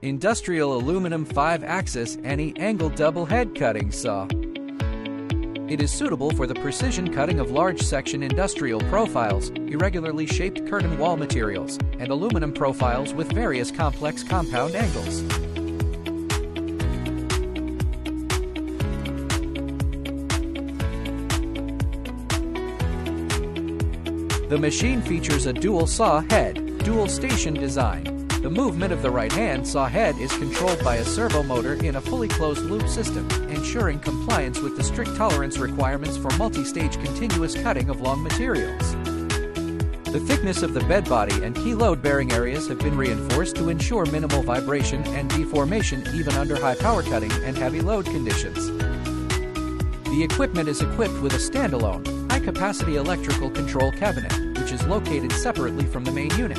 Industrial aluminum 5-axis any angle double head cutting saw. It is suitable for the precision cutting of large section industrial profiles, irregularly shaped curtain wall materials, and aluminum profiles with various complex compound angles. The machine features a dual saw head, dual station design. The movement of the right-hand saw head is controlled by a servo motor in a fully closed-loop system, ensuring compliance with the strict tolerance requirements for multi-stage continuous cutting of long materials. The thickness of the bed body and key load-bearing areas have been reinforced to ensure minimal vibration and deformation even under high-power cutting and heavy load conditions. The equipment is equipped with a standalone, high-capacity electrical control cabinet, which is located separately from the main unit.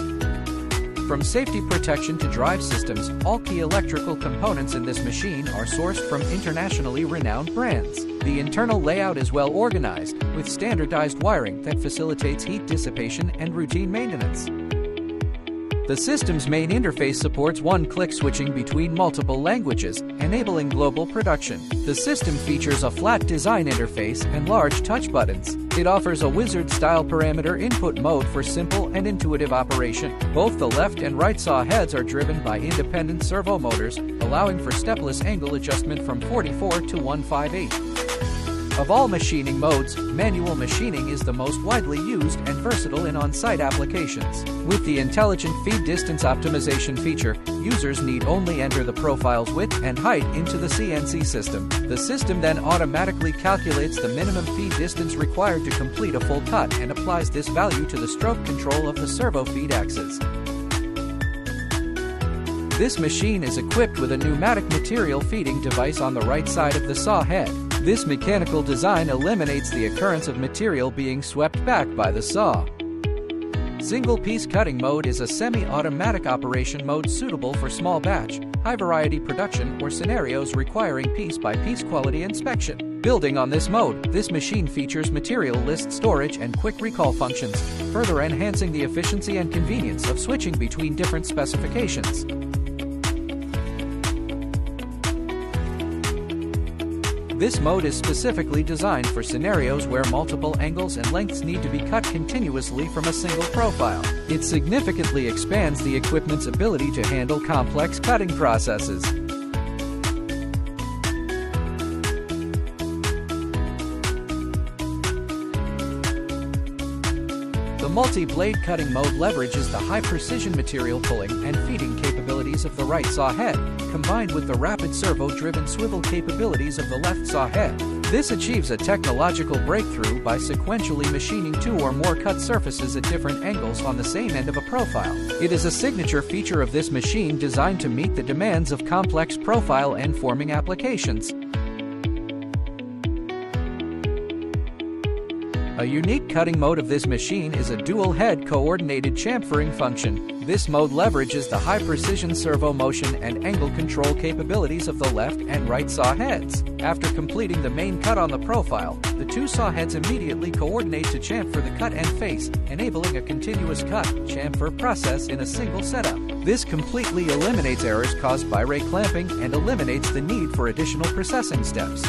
From safety protection to drive systems, all key electrical components in this machine are sourced from internationally renowned brands. The internal layout is well organized, with standardized wiring that facilitates heat dissipation and routine maintenance. The system's main interface supports one-click switching between multiple languages, enabling global production. The system features a flat design interface and large touch buttons. It offers a wizard-style parameter input mode for simple and intuitive operation. Both the left and right saw heads are driven by independent servo motors, allowing for stepless angle adjustment from 44 to 158. Of all machining modes, manual machining is the most widely used and versatile in on-site applications. With the intelligent feed distance optimization feature, users need only enter the profile's width and height into the CNC system. The system then automatically calculates the minimum feed distance required to complete a full cut and applies this value to the stroke control of the servo feed axis. This machine is equipped with a pneumatic material feeding device on the right side of the saw head. This mechanical design eliminates the occurrence of material being swept back by the saw. Single-piece cutting mode is a semi-automatic operation mode suitable for small batch, high-variety production or scenarios requiring piece-by-piece quality inspection. Building on this mode, this machine features material list storage and quick recall functions, further enhancing the efficiency and convenience of switching between different specifications. This mode is specifically designed for scenarios where multiple angles and lengths need to be cut continuously from a single profile. It significantly expands the equipment's ability to handle complex cutting processes. The multi-blade cutting mode leverages the high-precision material pulling and feeding capabilities of the right saw head, combined with the rapid servo-driven swivel capabilities of the left saw head. This achieves a technological breakthrough by sequentially machining two or more cut surfaces at different angles on the same end of a profile. It is a signature feature of this machine designed to meet the demands of complex profile and forming applications. A unique cutting mode of this machine is a dual-head coordinated chamfering function. This mode leverages the high-precision servo motion and angle control capabilities of the left and right saw heads. After completing the main cut on the profile, the two saw heads immediately coordinate to chamfer the cut end face, enabling a continuous cut chamfer process in a single setup. This completely eliminates errors caused by ray clamping and eliminates the need for additional processing steps.